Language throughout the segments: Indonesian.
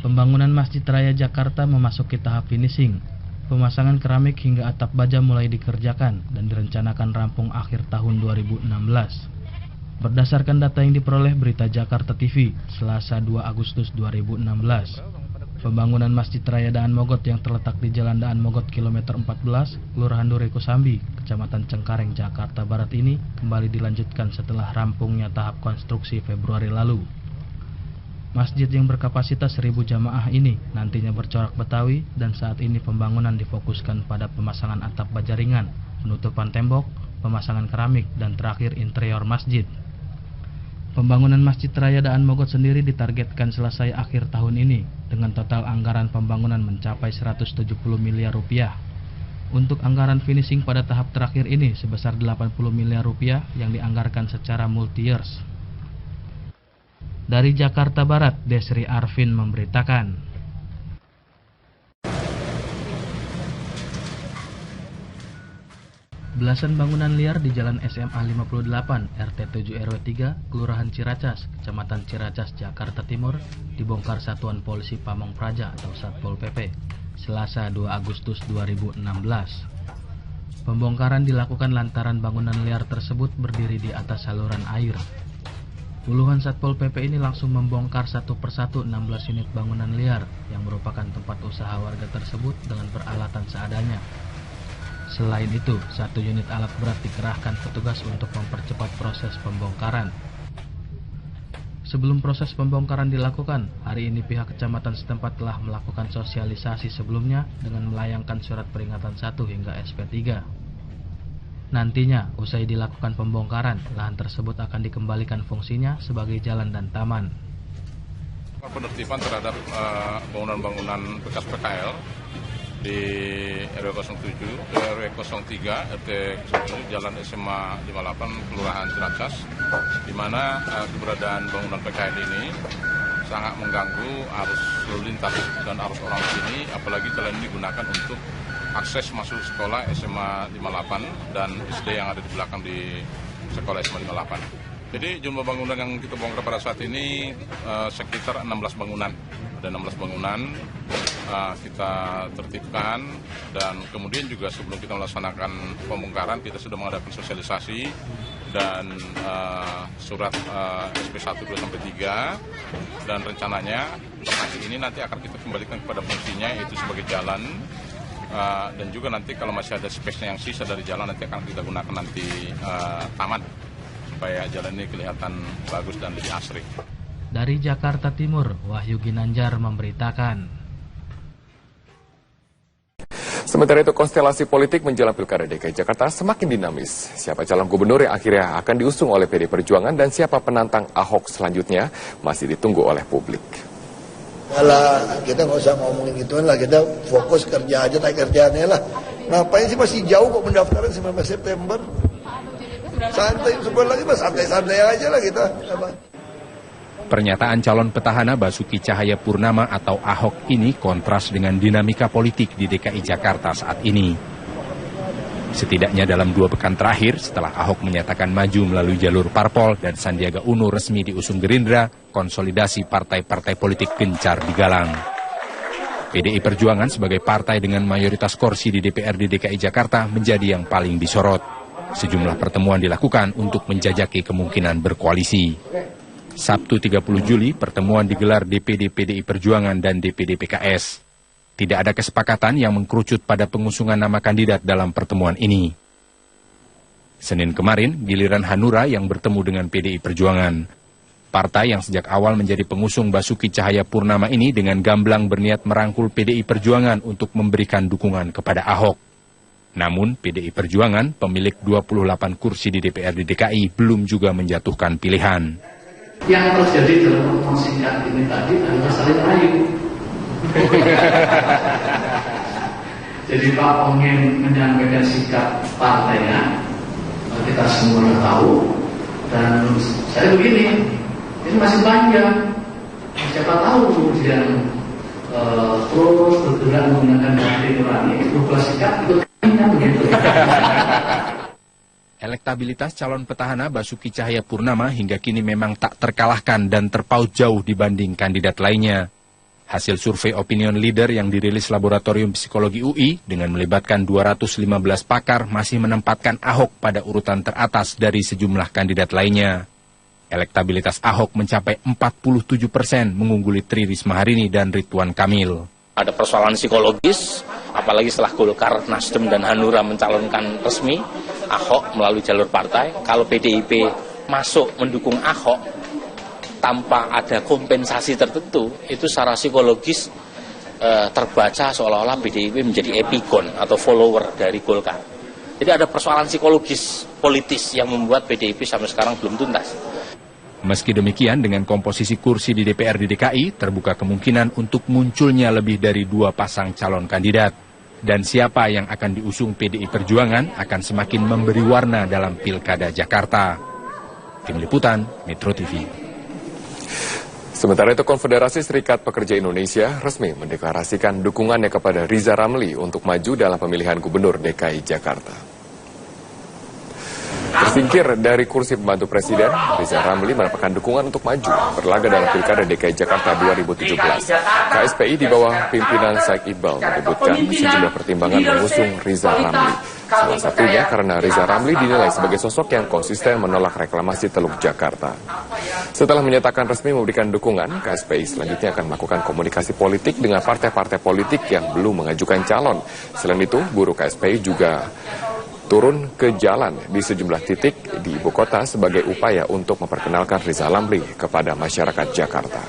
Pembangunan Masjid Raya Jakarta memasuki tahap finishing. Pemasangan keramik hingga atap baja mulai dikerjakan dan direncanakan rampung akhir tahun 2016. Berdasarkan data yang diperoleh Berita Jakarta TV, Selasa 2 Agustus 2016, pembangunan Masjid Raya Daan Mogot yang terletak di Jalan Daan Mogot kilometer 14, Kelurahan Duri Kosambi, Kecamatan Cengkareng, Jakarta Barat ini kembali dilanjutkan setelah rampungnya tahap konstruksi Februari lalu. Masjid yang berkapasitas 1.000 jamaah ini nantinya bercorak Betawi dan saat ini pembangunan difokuskan pada pemasangan atap baja ringan, penutupan tembok, pemasangan keramik, dan terakhir interior masjid. Pembangunan Masjid Raya Daan Mogot sendiri ditargetkan selesai akhir tahun ini dengan total anggaran pembangunan mencapai 170 miliar rupiah. Untuk anggaran finishing pada tahap terakhir ini sebesar 80 miliar rupiah yang dianggarkan secara multi-years. Dari Jakarta Barat, Desri Arvin memberitakan. Belasan bangunan liar di Jalan SMA 58, RT 7 RW 3, Kelurahan Ciracas, Kecamatan Ciracas, Jakarta Timur, dibongkar Satuan Polisi Pamong Praja atau Satpol PP, Selasa 2 Agustus 2016. Pembongkaran dilakukan lantaran bangunan liar tersebut berdiri di atas saluran air. Puluhan Satpol PP ini langsung membongkar satu persatu 16 unit bangunan liar yang merupakan tempat usaha warga tersebut dengan peralatan seadanya. Selain itu, 1 unit alat berat dikerahkan petugas untuk mempercepat proses pembongkaran. Sebelum proses pembongkaran dilakukan, hari ini pihak kecamatan setempat telah melakukan sosialisasi sebelumnya dengan melayangkan surat peringatan 1 hingga SP3. Nantinya, usai dilakukan pembongkaran, lahan tersebut akan dikembalikan fungsinya sebagai jalan dan taman. Penertiban terhadap bangunan-bangunan bekas PKL di RW 07, RW 03, RT 07, Jalan SMA 58, Kelurahan Ciracas, di mana keberadaan bangunan PKL ini sangat mengganggu arus lalu lintas dan arus orang di sini, apalagi jalan ini digunakan untuk akses masuk sekolah SMA 58 dan SD yang ada di belakang di sekolah SMA 58. Jadi jumlah bangunan yang kita bongkar pada saat ini sekitar 16 bangunan. Ada 16 bangunan kita tertibkan dan kemudian juga sebelum kita melaksanakan pembongkaran kita sudah mengadakan sosialisasi dan surat SP 1, 2, sampai 3 dan rencananya lokasi ini nanti akan kita kembalikan kepada fungsinya yaitu sebagai jalan. Dan juga nanti kalau masih ada space-nya yang sisa dari jalan nanti akan kita gunakan nanti taman supaya jalan ini kelihatan bagus dan lebih asri. Dari Jakarta Timur, Wahyu Ginanjar memberitakan. Sementara itu konstelasi politik menjelang Pilkada DKI Jakarta semakin dinamis. Siapa calon gubernur yang akhirnya akan diusung oleh PD Perjuangan dan siapa penantang Ahok selanjutnya masih ditunggu oleh publik. Alah, kita nggak usah ngomongin gituan lah, kita fokus kerja aja, tak kerjaannya lah. Ngapain sih masih jauh kok pendaftaran 19 September? Santai, sebulan lagi mas santai-santai aja lah kita. Pernyataan calon petahana Basuki Cahayapurnama atau Ahok ini kontras dengan dinamika politik di DKI Jakarta saat ini. Setidaknya dalam 2 pekan terakhir setelah Ahok menyatakan maju melalui jalur parpol dan Sandiaga Uno resmi diusung Gerindra, konsolidasi partai-partai politik gencar digalang. PDI Perjuangan sebagai partai dengan mayoritas kursi di DPRD DKI Jakarta menjadi yang paling disorot. Sejumlah pertemuan dilakukan untuk menjajaki kemungkinan berkoalisi. Sabtu 30 Juli, pertemuan digelar DPD PDI Perjuangan dan DPD PKS. Tidak ada kesepakatan yang mengkerucut pada pengusungan nama kandidat dalam pertemuan ini. Senin kemarin, giliran Hanura yang bertemu dengan PDI Perjuangan. Partai yang sejak awal menjadi pengusung Basuki Cahayapurnama ini dengan gamblang berniat merangkul PDI Perjuangan untuk memberikan dukungan kepada Ahok. Namun, PDI Perjuangan, pemilik 28 kursi di DPRD DKI, belum juga menjatuhkan pilihan. Yang terjadi dalam pertemuan singkat ini tadi adalah saling rayu. Jadi Pak Pongin menyampaikan sikap partainya, kita semua tahu, dan saya begini, ini masih panjang, siapa tahu kemudian terus bergerak menggunakan hati nurani, berubah sikap, itu kayaknya begitu. Elektabilitas calon petahana Basuki Cahayapurnama hingga kini memang tak terkalahkan dan terpaut jauh dibanding kandidat lainnya. Hasil survei opinion leader yang dirilis Laboratorium Psikologi UI dengan melibatkan 215 pakar masih menempatkan Ahok pada urutan teratas dari sejumlah kandidat lainnya. Elektabilitas Ahok mencapai 47%, mengungguli Tri Risma hari ini dan Ridwan Kamil. Ada persoalan psikologis, apalagi setelah Golkar, Nasdem, dan Hanura mencalonkan resmi Ahok melalui jalur partai. Kalau PDIP masuk mendukung Ahok tanpa ada kompensasi tertentu, itu secara psikologis terbaca seolah-olah PDIP menjadi epigon atau follower dari Golkar. Jadi ada persoalan psikologis politis yang membuat PDIP sampai sekarang belum tuntas. Meski demikian, dengan komposisi kursi di DPR di DKI, terbuka kemungkinan untuk munculnya lebih dari 2 pasang calon kandidat. Dan siapa yang akan diusung PDI Perjuangan akan semakin memberi warna dalam Pilkada Jakarta. Tim Liputan, Metro TV. Sementara itu, Konfederasi Serikat Pekerja Indonesia resmi mendeklarasikan dukungannya kepada Riza Ramli untuk maju dalam pemilihan Gubernur DKI Jakarta. Tersingkir dari kursi pembantu presiden, Riza Ramli mendapatkan dukungan untuk maju berlaga dalam Pilkada DKI Jakarta 2017. KSPI di bawah pimpinan Said Iqbal menyebutkan sejumlah pertimbangan mengusung Riza Ramli. Salah satunya karena Riza Ramli dinilai sebagai sosok yang konsisten menolak reklamasi Teluk Jakarta. Setelah menyatakan resmi memberikan dukungan, KSPI selanjutnya akan melakukan komunikasi politik dengan partai-partai politik yang belum mengajukan calon. Selain itu, buruh KSPI juga turun ke jalan di sejumlah titik di ibu kota sebagai upaya untuk memperkenalkan Riza Ramli kepada masyarakat Jakarta.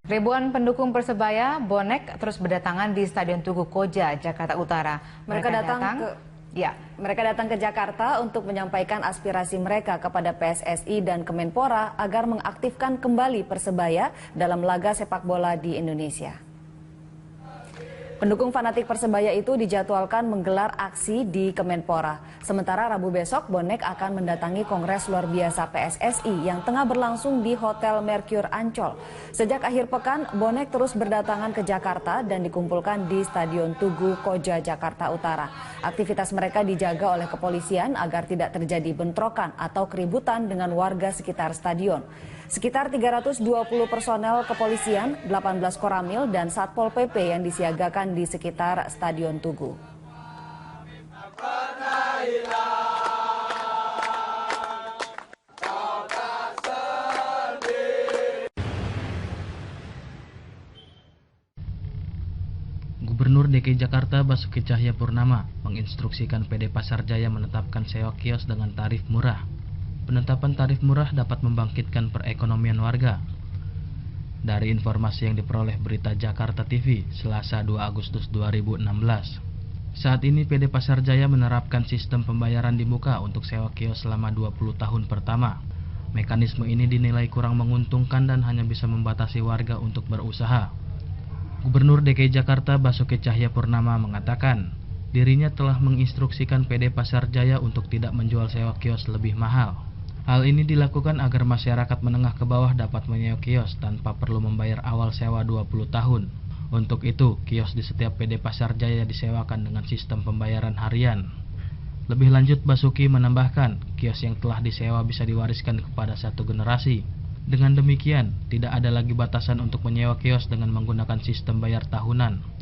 Ribuan pendukung Persebaya bonek terus berdatangan di Stadion Tugu Koja, Jakarta Utara. Mereka datang ke Jakarta untuk menyampaikan aspirasi mereka kepada PSSI dan Kemenpora agar mengaktifkan kembali Persebaya dalam laga sepak bola di Indonesia. Pendukung fanatik Persebaya itu dijadwalkan menggelar aksi di Kemenpora. Sementara Rabu besok, bonek akan mendatangi Kongres Luar Biasa PSSI yang tengah berlangsung di Hotel Mercure Ancol. Sejak akhir pekan, bonek terus berdatangan ke Jakarta dan dikumpulkan di Stadion Tugu Koja, Jakarta Utara. Aktivitas mereka dijaga oleh kepolisian agar tidak terjadi bentrokan atau keributan dengan warga sekitar stadion. Sekitar 320 personel kepolisian, 18 koramil, dan Satpol PP yang disiagakan di sekitar Stadion Tugu. Gubernur DKI Jakarta Basuki Cahayapurnama menginstruksikan PD Pasar Jaya menetapkan sewa kios dengan tarif murah. Penetapan tarif murah dapat membangkitkan perekonomian warga. Dari informasi yang diperoleh Berita Jakarta TV, Selasa 2 Agustus 2016, saat ini PD Pasar Jaya menerapkan sistem pembayaran di muka untuk sewa kios selama 20 tahun pertama. Mekanisme ini dinilai kurang menguntungkan dan hanya bisa membatasi warga untuk berusaha. Gubernur DKI Jakarta Basuki Cahayapurnama mengatakan, dirinya telah menginstruksikan PD Pasar Jaya untuk tidak menjual sewa kios lebih mahal. Hal ini dilakukan agar masyarakat menengah ke bawah dapat menyewa kios tanpa perlu membayar awal sewa 20 tahun. Untuk itu, kios di setiap PD Pasar Jaya disewakan dengan sistem pembayaran harian. Lebih lanjut, Basuki menambahkan, kios yang telah disewa bisa diwariskan kepada satu generasi. Dengan demikian, tidak ada lagi batasan untuk menyewa kios dengan menggunakan sistem bayar tahunan.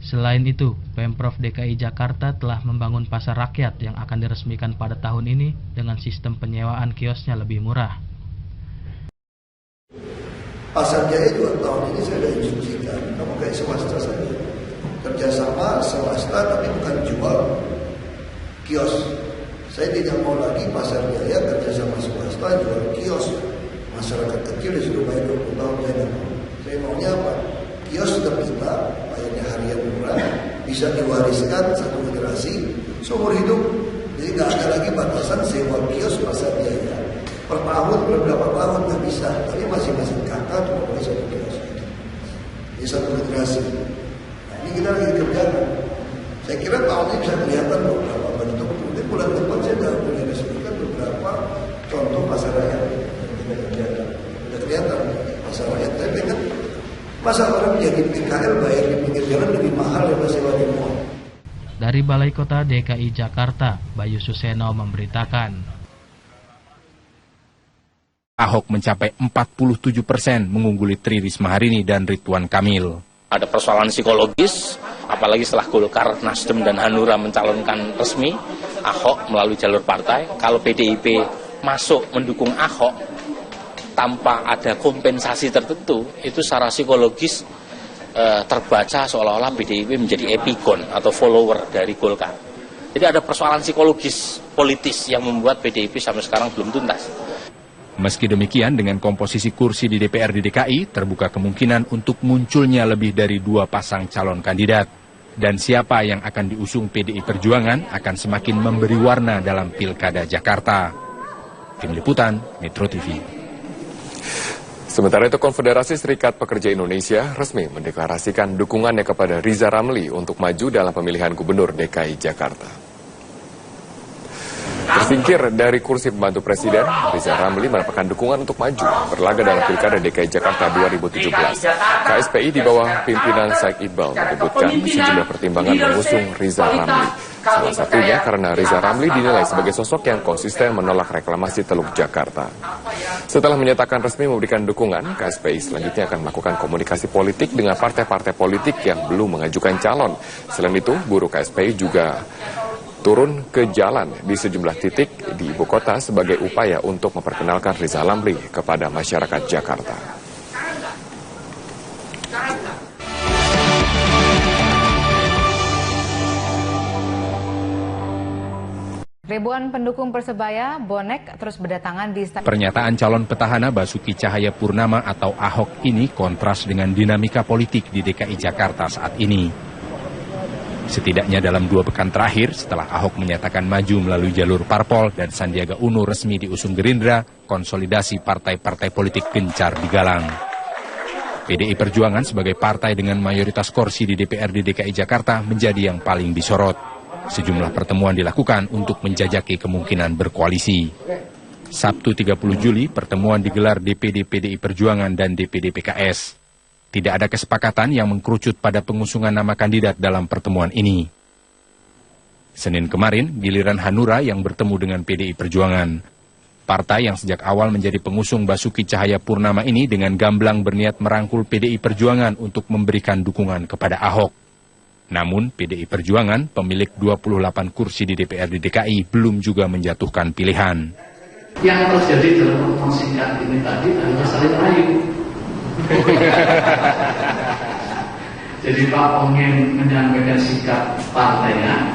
Selain itu, Pemprov DKI Jakarta telah membangun pasar rakyat yang akan diresmikan pada tahun ini dengan sistem penyewaan kiosnya lebih murah. Pasar Jaya juga tahun ini saya sudah instruksikan, kamu kayak swasta saja. Kerjasama swasta tapi bukan jual kios. Saya tidak mau lagi Pasar Jaya kerjasama swasta jual kios. Masyarakat kecil disuruh bayar 20 tahun saya. Saya maunya apa? Kios sudah kita bayarnya harian murah, bisa diwariskan satu generasi seumur hidup. Jadi nggak ada lagi batasan sewa kios Pasar Jaya. Per tahun berapa tahun nggak bisa, tapi masing-masing kakak cuma boleh satu kios. Jadi satu generasi. Nah, ini kita lagi kerjakan. Saya kira tahun ini bisa kelihatan beberapa bentuk. Nanti bulan depan saya sudah mulai resmikan beberapa contoh pasar rakyat yang kita kerjakan. Sudah kelihatan pasar rakyat. Tapi kan masa orang jadi PKL bayar di pinggir jalan lebih mahal daripada sewa di mall. Dari Balai Kota DKI Jakarta, Bayu Suseno memberitakan. Ahok mencapai 47%, mengungguli Tri Risma hari ini dan Ridwan Kamil. Ada persoalan psikologis, apalagi setelah Golkar, Nasdem, dan Hanura mencalonkan resmi Ahok melalui jalur partai. Kalau PDIP masuk mendukung Ahok tanpa ada kompensasi tertentu, itu secara psikologis terbaca seolah-olah PDIP menjadi epigon atau follower dari Golkar. Jadi ada persoalan psikologis politis yang membuat PDIP sampai sekarang belum tuntas. Meski demikian, dengan komposisi kursi di DPR di DKI, terbuka kemungkinan untuk munculnya lebih dari 2 pasang calon kandidat. Dan siapa yang akan diusung PDI Perjuangan akan semakin memberi warna dalam Pilkada Jakarta. Tim Liputan, Metro TV. Sementara itu, Konfederasi Serikat Pekerja Indonesia resmi mendeklarasikan dukungannya kepada Riza Ramli untuk maju dalam pemilihan Gubernur DKI Jakarta. Tersingkir dari kursi pembantu presiden, Riza Ramli mendapatkan dukungan untuk maju berlaga dalam Pilkada DKI Jakarta 2017. KSPI di bawah pimpinan Saik Iqbal menyebutkan sejumlah pertimbangan mengusung Riza Ramli. Salah satunya karena Riza Ramli dinilai sebagai sosok yang konsisten menolak reklamasi Teluk Jakarta. Setelah menyatakan resmi memberikan dukungan, KSPI selanjutnya akan melakukan komunikasi politik dengan partai-partai politik yang belum mengajukan calon. Selain itu, buruh KSPI juga turun ke jalan di sejumlah titik di ibu kota sebagai upaya untuk memperkenalkan Riza Ramli kepada masyarakat Jakarta. Ribuan pendukung Persebaya bonek terus berdatangan di stadion. Pernyataan calon petahana Basuki Cahayapurnama atau Ahok ini kontras dengan dinamika politik di DKI Jakarta saat ini. Setidaknya dalam 2 pekan terakhir, setelah Ahok menyatakan maju melalui jalur parpol dan Sandiaga Uno resmi diusung Gerindra, konsolidasi partai-partai politik gencar digalang. PDI Perjuangan sebagai partai dengan mayoritas kursi di DPRD DKI Jakarta menjadi yang paling disorot. Sejumlah pertemuan dilakukan untuk menjajaki kemungkinan berkoalisi. Sabtu 30 Juli, pertemuan digelar DPD PDI Perjuangan dan DPD PKS. Tidak ada kesepakatan yang mengkerucut pada pengusungan nama kandidat dalam pertemuan ini. Senin kemarin, giliran Hanura yang bertemu dengan PDI Perjuangan. Partai yang sejak awal menjadi pengusung Basuki Cahayapurnama ini dengan gamblang berniat merangkul PDI Perjuangan untuk memberikan dukungan kepada Ahok. Namun, PDI Perjuangan, pemilik 28 kursi di DPRD DKI, belum juga menjatuhkan pilihan. Yang terjadi dalam pertemuan singkat ini tadi adalah saling rayu. Jadi Pak Ongen menyampaikan sikap partainya,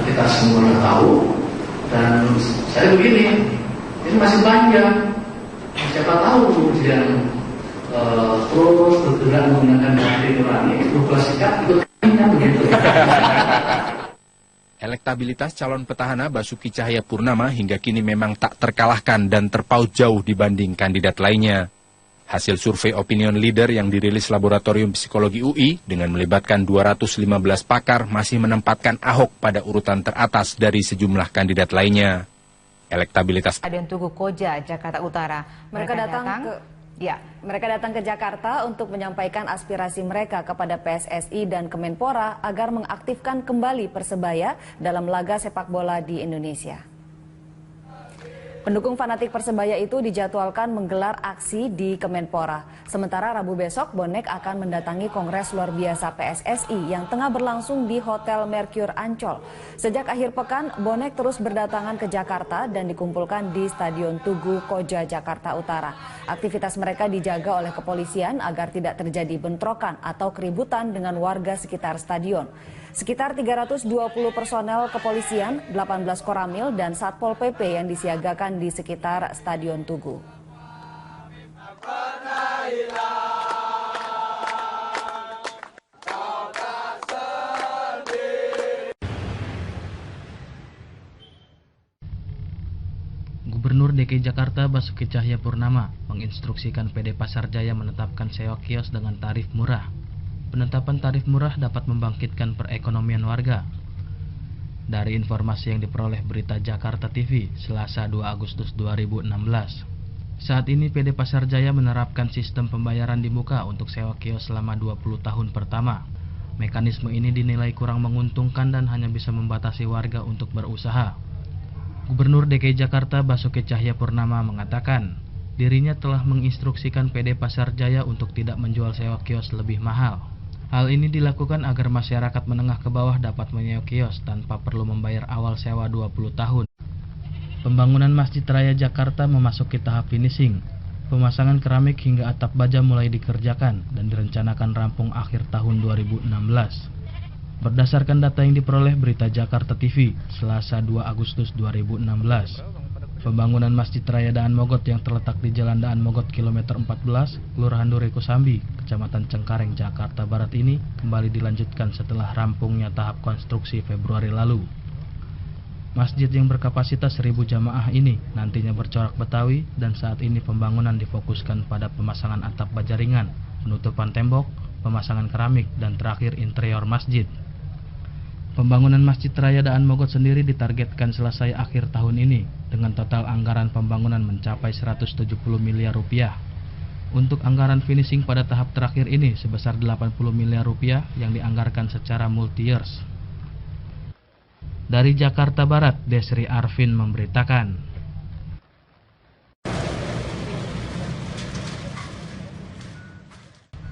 kita semua sudah tahu, dan saya begini, ini masih panjang, siapa tahu kemudian terus bergerak menggunakan hati nurani, berubah sikap, ikutnya begitu. Elektabilitas calon petahana Basuki Cahayapurnama hingga kini memang tak terkalahkan dan terpaut jauh dibanding kandidat lainnya. Hasil survei opinion leader yang dirilis Laboratorium Psikologi UI dengan melibatkan 215 pakar masih menempatkan Ahok pada urutan teratas dari sejumlah kandidat lainnya. Elektabilitas Stadion Tugu Koja, Jakarta Utara. Mereka datang ke Jakarta untuk menyampaikan aspirasi mereka kepada PSSI dan Kemenpora agar mengaktifkan kembali Persebaya dalam laga sepak bola di Indonesia. Pendukung fanatik Persebaya itu dijadwalkan menggelar aksi di Kemenpora. Sementara Rabu besok, bonek akan mendatangi Kongres Luar Biasa PSSI yang tengah berlangsung di Hotel Mercure Ancol. Sejak akhir pekan, bonek terus berdatangan ke Jakarta dan dikumpulkan di Stadion Tugu Koja, Jakarta Utara. Aktivitas mereka dijaga oleh kepolisian agar tidak terjadi bentrokan atau keributan dengan warga sekitar stadion. Sekitar 320 personel kepolisian, 18 koramil, dan Satpol PP yang disiagakan di sekitar Stadion Tugu. Gubernur DKI Jakarta Basuki Cahayapurnama menginstruksikan PD Pasar Jaya menetapkan sewa kios dengan tarif murah. Penetapan tarif murah dapat membangkitkan perekonomian warga. Dari informasi yang diperoleh Berita Jakarta TV, Selasa 2 Agustus 2016. Saat ini PD Pasar Jaya menerapkan sistem pembayaran di muka untuk sewa kios selama 20 tahun pertama. Mekanisme ini dinilai kurang menguntungkan dan hanya bisa membatasi warga untuk berusaha. Gubernur DKI Jakarta Basuki Cahayapurnama mengatakan, dirinya telah menginstruksikan PD Pasar Jaya untuk tidak menjual sewa kios lebih mahal. Hal ini dilakukan agar masyarakat menengah ke bawah dapat menyewa kios tanpa perlu membayar awal sewa 20 tahun. Pembangunan Masjid Raya Jakarta memasuki tahap finishing. Pemasangan keramik hingga atap baja mulai dikerjakan dan direncanakan rampung akhir tahun 2016. Berdasarkan data yang diperoleh Berita Jakarta TV, Selasa 2 Agustus 2016, pembangunan Masjid Raya Daan Mogot yang terletak di Jalan Daan Mogot kilometer 14, Kelurahan Duri Kosambi, Kecamatan Cengkareng, Jakarta Barat ini kembali dilanjutkan setelah rampungnya tahap konstruksi Februari lalu. Masjid yang berkapasitas 1.000 jamaah ini nantinya bercorak Betawi dan saat ini pembangunan difokuskan pada pemasangan atap baja ringan, penutupan tembok, pemasangan keramik, dan terakhir interior masjid. Pembangunan Masjid Raya Daan Mogot sendiri ditargetkan selesai akhir tahun ini dengan total anggaran pembangunan mencapai 170 miliar rupiah. Untuk anggaran finishing pada tahap terakhir ini sebesar 80 miliar rupiah yang dianggarkan secara multi-years. Dari Jakarta Barat, Desri Arvin memberitakan.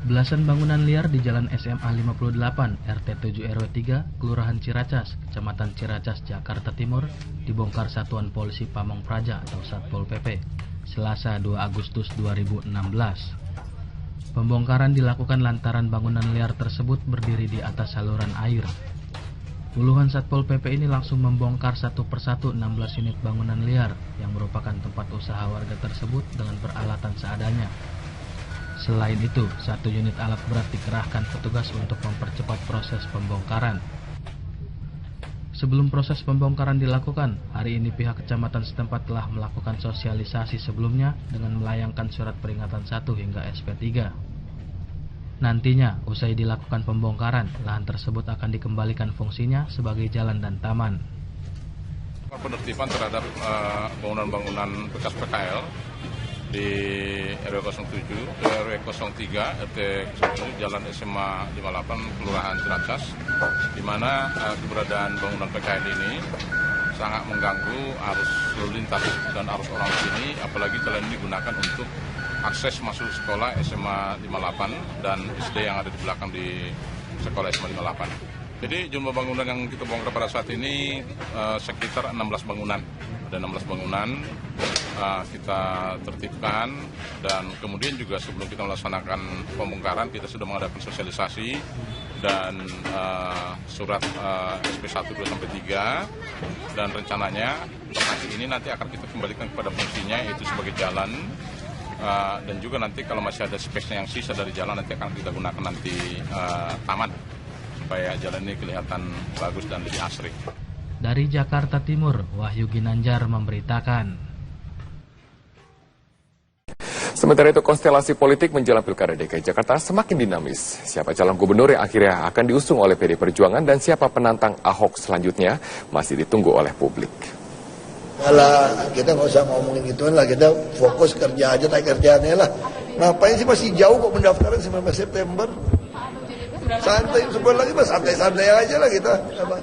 Belasan bangunan liar di Jalan SMA 58, RT 7 RW 3, Kelurahan Ciracas, Kecamatan Ciracas, Jakarta Timur, dibongkar Satuan Polisi Pamong Praja atau Satpol PP, Selasa 2 Agustus 2016. Pembongkaran dilakukan lantaran bangunan liar tersebut berdiri di atas saluran air. Puluhan Satpol PP ini langsung membongkar satu persatu 16 unit bangunan liar yang merupakan tempat usaha warga tersebut dengan peralatan seadanya. Selain itu, 1 unit alat berat dikerahkan petugas untuk mempercepat proses pembongkaran. Sebelum proses pembongkaran dilakukan, hari ini pihak kecamatan setempat telah melakukan sosialisasi sebelumnya dengan melayangkan surat peringatan 1 hingga SP3. Nantinya, usai dilakukan pembongkaran, lahan tersebut akan dikembalikan fungsinya sebagai jalan dan taman. Penertiban terhadap bangunan-bangunan bekas PKL di RW 07, RW 03, RT 07, Jalan SMA 58, Kelurahan Ciracas, di mana keberadaan bangunan PKL ini sangat mengganggu arus lalu lintas dan arus orang di sini, apalagi jalan ini digunakan untuk akses masuk sekolah SMA 58 dan SD yang ada di belakang di sekolah SMA 58. Jadi jumlah bangunan yang kita bongkar pada saat ini sekitar 16 bangunan. Ada 16 bangunan kita tertibkan dan kemudian juga sebelum kita melaksanakan pembongkaran kita sudah mengadakan sosialisasi dan surat SP 1, 2, sampai 3 dan rencananya lokasi ini nanti akan kita kembalikan kepada fungsinya yaitu sebagai jalan. Dan juga nanti kalau masih ada space-nya yang sisa dari jalan nanti akan kita gunakan nanti taman supaya jalan ini kelihatan bagus dan lebih asri. Dari Jakarta Timur, Wahyu Ginanjar memberitakan. Sementara itu konstelasi politik menjelang Pilkada DKI Jakarta semakin dinamis. Siapa calon gubernur yang akhirnya akan diusung oleh PD Perjuangan dan siapa penantang Ahok selanjutnya masih ditunggu oleh publik. Alah, kita nggak usah ngomongin gituan lah, kita fokus kerja aja, tak kerjaannya lah. Ngapain sih masih jauh kok pendaftaran 19 September? Santai, sebulan lagi mas santai-santai aja lah kita. Apa?